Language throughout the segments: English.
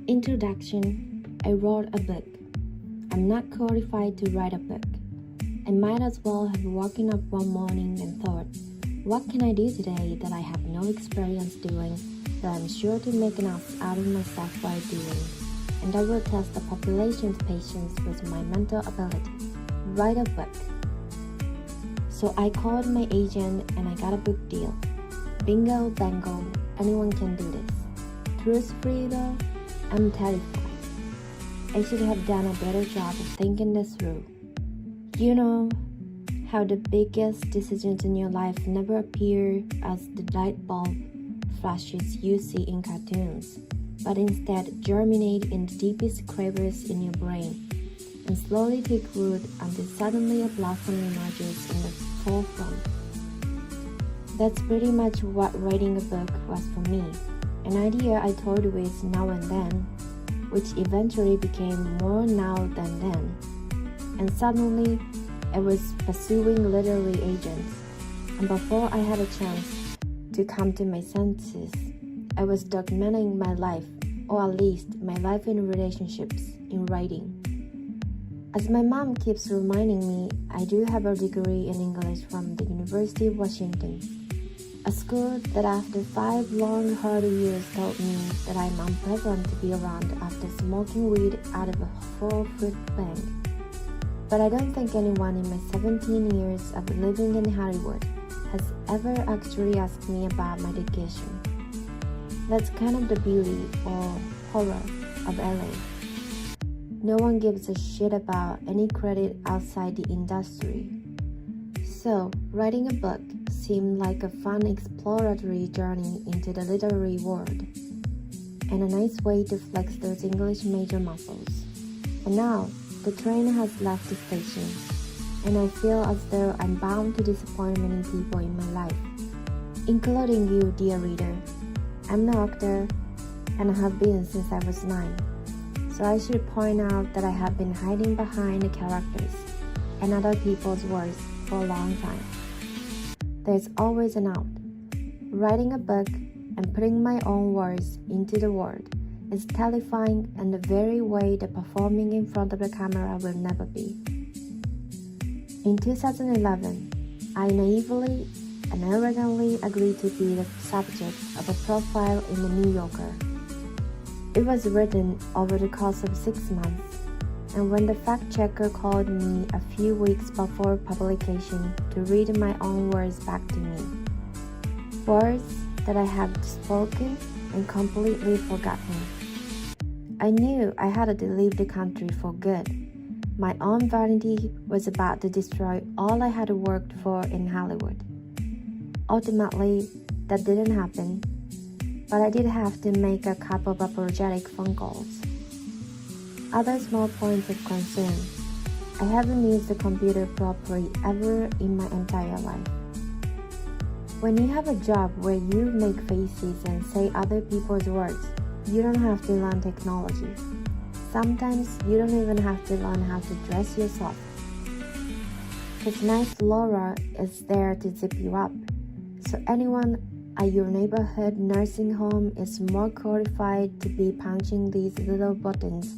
Introduction. I wrote a book. I'm not qualified to write a book. I might as well have woken up one morning and thought, what can I do today that I have no experience doing, that I'm sure to make an ass out of myself by doing, and I will test the population's patience with my mental ability. Write a book. So I called my agent and I got a book deal. Bingo, bango, anyone can do this. Truthfully though, I'm terrified. I should have done a better job of thinking this through. You know how the biggest decisions in your life never appear as the light bulb flashes you see in cartoons, but instead germinate in the deepest crevice in your brain and slowly take root until suddenly a blossom emerges in the forefront. That's pretty much what writing a book was for me. An idea I toyed with now and then, which eventually became more now than then. And suddenly, I was pursuing literary agents, and before I had a chance to come to my senses, I was documenting my life, or at least my life in relationships, in writing. As my mom keeps reminding me, I do have a degree in English from the University of Washington, a school that after 5 long hard years told me that I'm unpleasant to be around after smoking weed out of a 4-foot plank. But I don't think anyone in my 17 years of living in Hollywood has ever actually asked me about my education. That's kind of the beauty or horror of LA. No one gives a shit about any credit outside the industry. So, writing a book seemed like a fun exploratory journey into the literary world, and a nice way to flex those English major muscles. And now, the train has left the station, and I feel as though I'm bound to disappoint many people in my life, including you, dear reader. I'm an actor, and I have been since I was 9, so I should point out that I have been hiding behind the characters and other people's words for a long time. There's always an out. Writing a book and putting my own words into the world is terrifying in the very way that performing in front of the camera will never be. In 2011, I naively and arrogantly agreed to be the subject of a profile in the New Yorker. It was written over the course of 6 months, and when the fact-checker called me a few weeks before publication to read my own words back to me, words that I had spoken and completely forgotten, I knew I had to leave the country for good. My own vanity was about to destroy all I had worked for in Hollywood. Ultimately, that didn't happen, but I did have to make a couple of apologetic phone calls. Other small points of concern. I haven't used the computer properly ever in my entire life. When you have a job where you make faces and say other people's words, you don't have to learn technology. Sometimes you don't even have to learn how to dress yourself. Because nice Laura is there to zip you up. So anyone at your neighborhood nursing home is more qualified to be punching these little buttons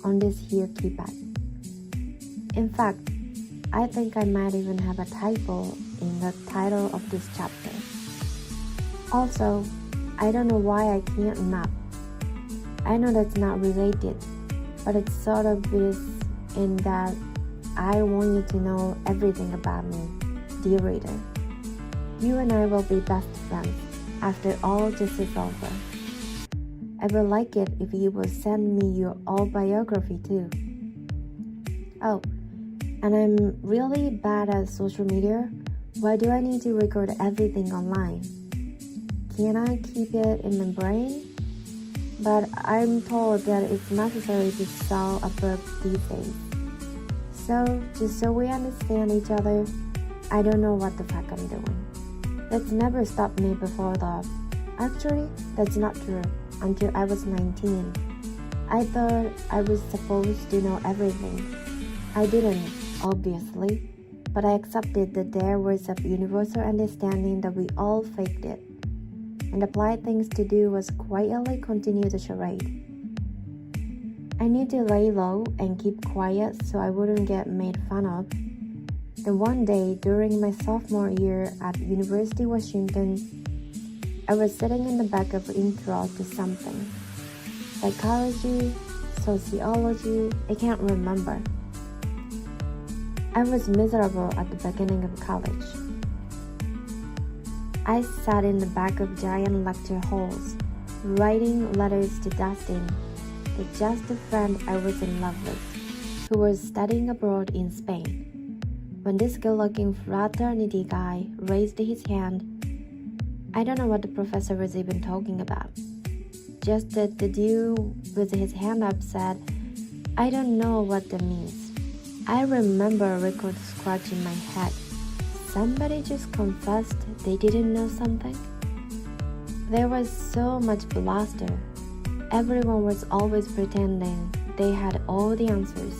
on this here keypad. In fact, I think I might even have a typo in the title of this chapter. Also, I don't know why I can't nap. I know that's not related, but it sort of is in that I want you to know everything about me, dear reader. You and I will be best friends after all this is over. I would like it if you would send me your autobiography too. Oh, and I'm really bad at social media. Why do I need to record everything online? Can I keep it in my brain? But I'm told that it's necessary to sell a book these days. So, just so we understand each other, I don't know what the fuck I'm doing. That's never stopped me before though. Actually, that's not true. Until I was 19. I thought I was supposed to know everything. I didn't, obviously, but I accepted that there was a universal understanding that we all faked it. And the polite things to do was quietly continue the charade. I need to lay low and keep quiet so I wouldn't get made fun of. Then one day during my sophomore year at University of Washington, I was sitting in the back of intro to something. Psychology, sociology, I can't remember. I was miserable at the beginning of college. I sat in the back of giant lecture halls, writing letters to Dustin, the just a friend I was in love with, who was studying abroad in Spain. When this good-looking fraternity guy raised his hand, I don't know what the professor was even talking about. Just that the dude with his hand up said, "I don't know what that means." I remember a record scratch in my head. Somebody just confessed they didn't know something. There was so much bluster. Everyone was always pretending they had all the answers.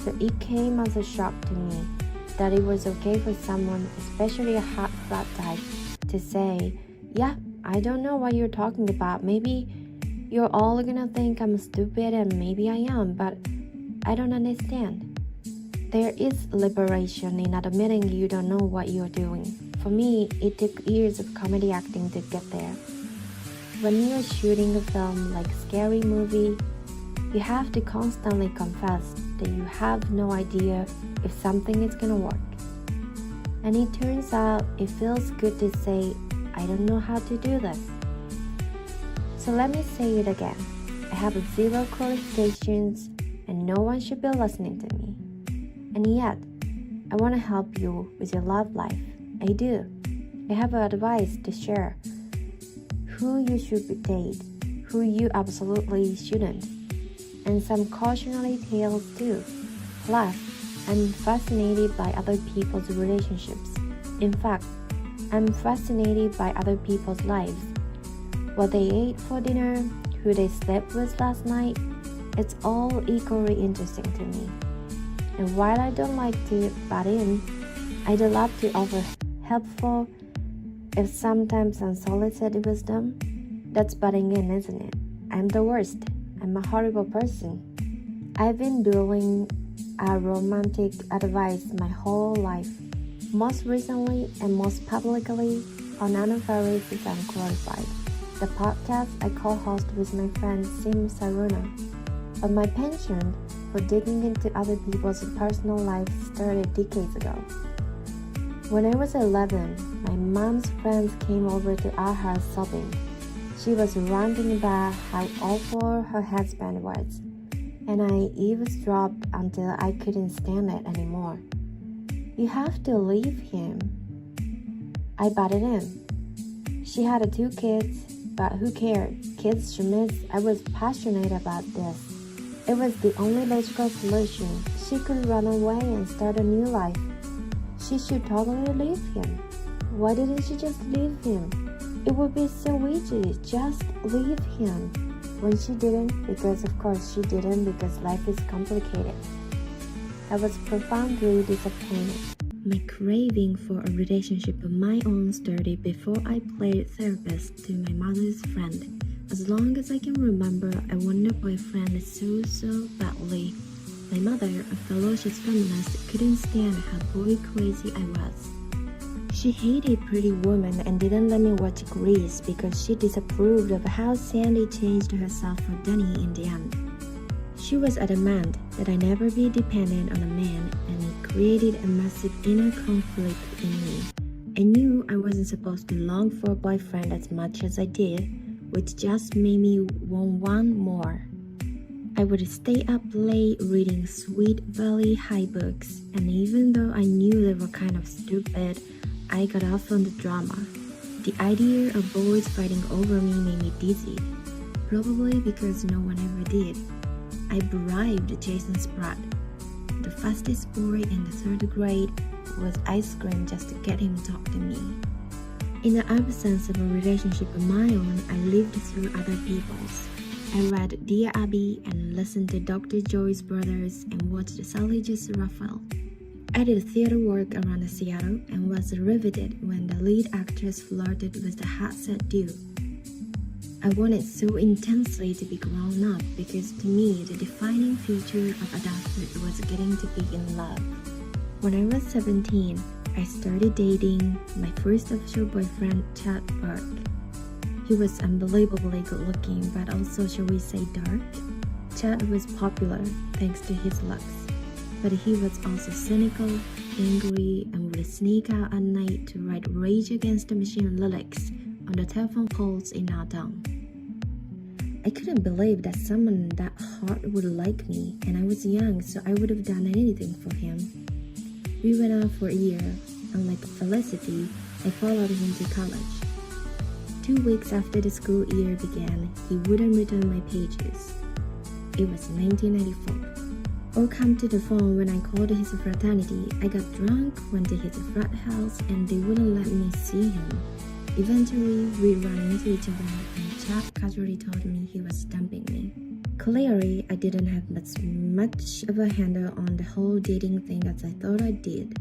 So it came as a shock to me that it was okay for someone, especially a hot frat type, to say, "Yeah, I don't know what you're talking about. Maybe you're all gonna think I'm stupid, and maybe I am, but I don't understand." There is liberation in admitting you don't know what you're doing. For me, it took years of comedy acting to get there. When you're shooting a film like Scary Movie, you have to constantly confess that you have no idea if something is gonna work. And it turns out it feels good to say, "I don't know how to do this." So let me say it again. I have 0 qualifications and no one should be listening to me. And yet, I want to help you with your love life. I do. I have advice to share. Who you should date, who you absolutely shouldn't, and some cautionary tales too. Plus, I'm fascinated by other people's relationships. In fact, I'm fascinated by other people's lives. What they ate for dinner, who they slept with last night, it's all equally interesting to me. And while I don't like to butt in, I do love to offer helpful, if sometimes unsolicited wisdom. That's butting in, isn't it? I'm the worst. I'm a horrible person. I've been doing romantic advice my whole life. Most recently and most publicly on Faris is Unqualified, the podcast I co-host with my friend Sim Saruna. But my penchant for digging into other people's personal lives started decades ago. When I was 11, my mom's friends came over to our house sobbing. She was ranting about how awful her husband was, and I eavesdropped until I couldn't stand it anymore. "You have to leave him," I butted in. She had 2 kids, but who cared? Kids schmitz. I was passionate about this. It was the only logical solution. She could run away and start a new life. She should totally leave him. Why didn't she just leave him? It would be so easy. Just leave him. When she didn't, because of course she didn't, because life is complicated. I was profoundly disappointed. My craving for a relationship of my own started before I played therapist to my mother's friend. As long as I can remember, I wanted a boyfriend so badly. My mother, a ferocious feminist, couldn't stand how boy crazy I was. She hated Pretty Woman and didn't let me watch Grease because she disapproved of how Sandy changed herself for Danny in the end. She was adamant that I never be dependent on a man, and it created a massive inner conflict in me. I knew I wasn't supposed to long for a boyfriend as much as I did, which just made me want one more. I would stay up late reading Sweet Valley High books, and even though I knew they were kind of stupid, I got off on the drama. The idea of boys fighting over me made me dizzy, probably because no one ever did. I bribed Jason Spratt, the fastest boy in the 3rd grade, with ice cream just to get him to talk to me. In the absence of a relationship of my own, I lived through other people's. I read Dear Abby and listened to Dr. Joyce Brothers and watched Sally Jesse Raphael. I did theater work around Seattle and was riveted when the lead actress flirted with the hot set dude. I wanted so intensely to be grown up because to me the defining feature of adulthood was getting to be in love. When I was 17, I started dating my first official boyfriend, Chad Burke. He was unbelievably good looking, but also, shall we say, dark. Chad was popular thanks to his looks, but he was also cynical, angry, and would sneak out at night to write Rage Against the Machine lyrics on the telephone poles in our town. I couldn't believe that someone that hot would like me, and I was young, so I would have done anything for him. We went out for a year, and like Felicity, I followed him to college. 2 weeks after the school year began, he wouldn't return my pages. It was 1994. Or come to the phone when I called his fraternity. I got drunk, went to his frat house, and they wouldn't let me see him. Eventually, we ran into each other, and Chad casually told me he was dumping me. Clearly, I didn't have much of a handle on the whole dating thing as I thought I did.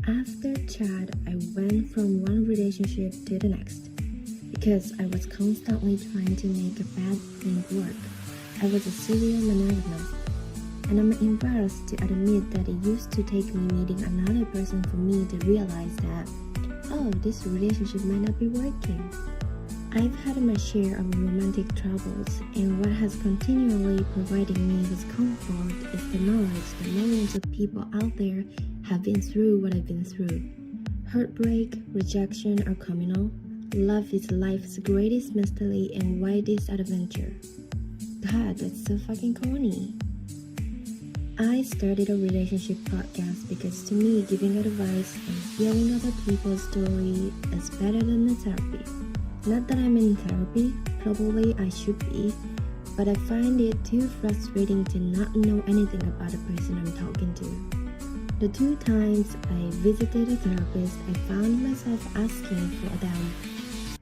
After Chad, I went from one relationship to the next because I was constantly trying to make a bad thing work. I was a serial monogamist, and I'm embarrassed to admit that it used to take me meeting another person for me to realize that, oh, this relationship might not be working. I've had my share of romantic troubles, and what has continually provided me with comfort is the knowledge that millions of people out there have been through what I've been through. Heartbreak, rejection are communal. Love is life's greatest mystery and widest adventure. God, that's so fucking corny. I started a relationship podcast because to me, giving advice and hearing other people's story is better than the therapy. Not that I'm in therapy, probably I should be, but I find it too frustrating to not know anything about the person I'm talking to. The 2 times I visited a therapist, I found myself asking for them,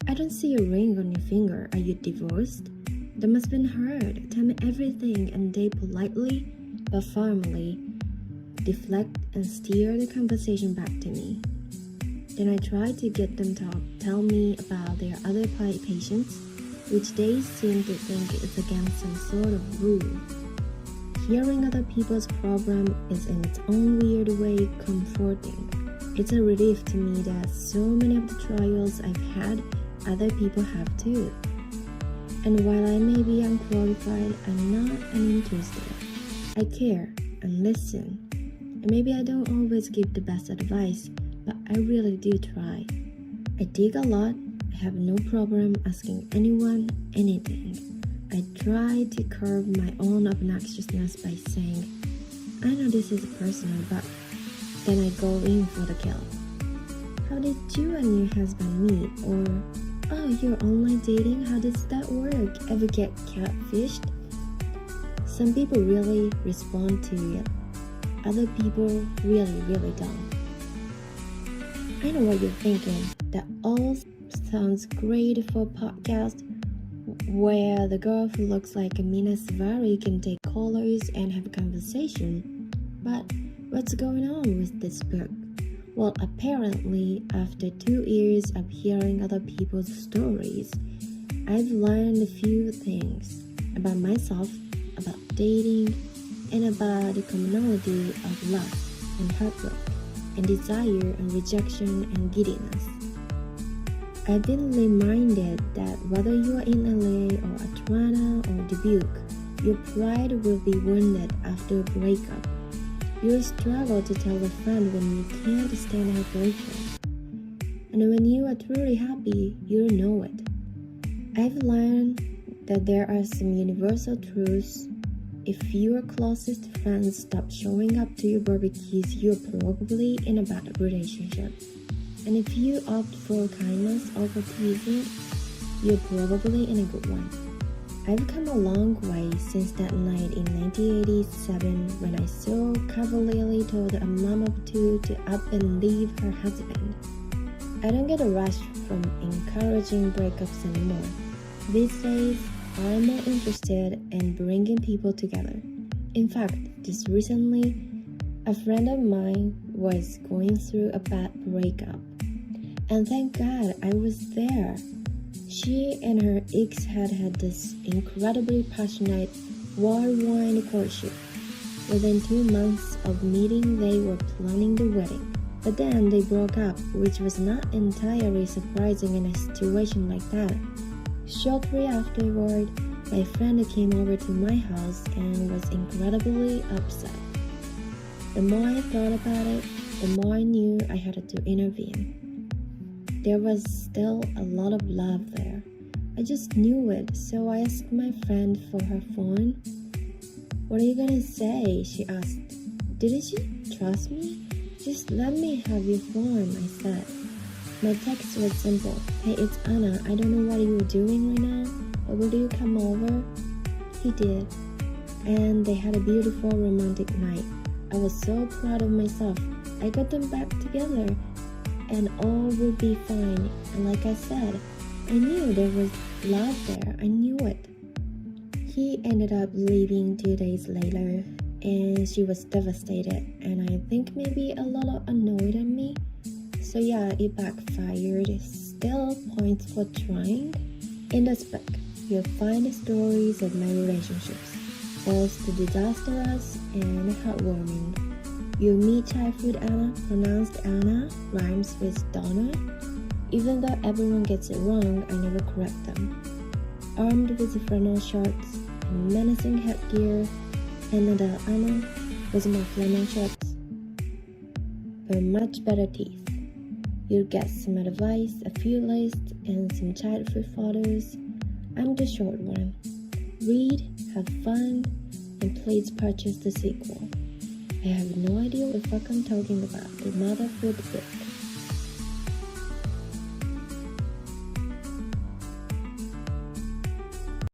I don't see a ring on your finger, are you divorced? That must have been hard. Tell me everything, and they politely but firmly deflect and steer the conversation back to me. Then I try to get them to tell me about their other patients, which they seem to think is against some sort of rule. Hearing other people's problem is in its own weird way comforting. It's a relief to me that so many of the trials I've had, other people have too. And while I may be unqualified, I'm not uninterested. I care and listen. And maybe I don't always give the best advice, but I really do try. I dig a lot. I have no problem asking anyone anything. I try to curb my own obnoxiousness by saying, I know this is personal, but then I go in for the kill. How did you and your husband meet? Or, oh, you're online dating? How does that work? Ever get catfished? Some people really respond to it. Other people really don't. I know what you're thinking. That all sounds great for a podcast where the girl who looks like Amina Savari can take callers and have a conversation. But what's going on with this book? Well, apparently, after 2 years of hearing other people's stories, I've learned a few things about myself, about dating, and about the commonality of love and heartbreak, and desire and rejection and giddiness. I've been reminded that whether you are in LA or Atlanta or Dubuque, your pride will be wounded after a breakup. You'll struggle to tell a friend when you can't stand her boyfriend. And when you are truly happy, you'll know it. I've learned that there are some universal truths. If your closest friends stop showing up to your barbecues, you're probably in a bad relationship. And if you opt for kindness over teasing, you're probably in a good one. I've come a long way since that night in 1987 when I so cavalierly told a mom of 2 to up and leave her husband. I don't get a rush from encouraging breakups anymore. These days, I'm more interested in bringing people together. In fact, just recently, a friend of mine was going through a bad breakup. And thank God I was there. She and her ex had this incredibly passionate, whirlwind courtship. Within 2 months of meeting, they were planning the wedding. But then they broke up, which was not entirely surprising in a situation like that. Shortly afterward, my friend came over to my house and was incredibly upset. The more I thought about it, the more I knew I had to intervene. There was still a lot of love there. I just knew it, so I asked my friend for her phone. "What are you gonna say?" she asked. "Didn't you trust me? Just let me have your phone," I said. My text was simple. "Hey, it's Anna. I don't know what you're doing right now, but will you come over?" He did, and they had a beautiful romantic night. I was so proud of myself. I got them back together, and all would be fine. And like I said, I knew there was love there. I knew it. He ended up leaving 2 days later, and she was devastated, and I think maybe a little annoyed at me. So yeah, it backfired. Still, points for trying. In this book, you'll find stories of my relationships, both disastrous and heartwarming. You'll meet childhood Anna, pronounced Anna, rhymes with Donna. Even though everyone gets it wrong, I never correct them. Armed with flannel shorts and menacing headgear, another Anna with more flannel shorts, but much better teeth. You'll get some advice, a few lists, and some childhood photos. I'm the short one. Read, have fun, and please purchase the sequel. I have no idea what the fuck I'm talking about. The motherhood book.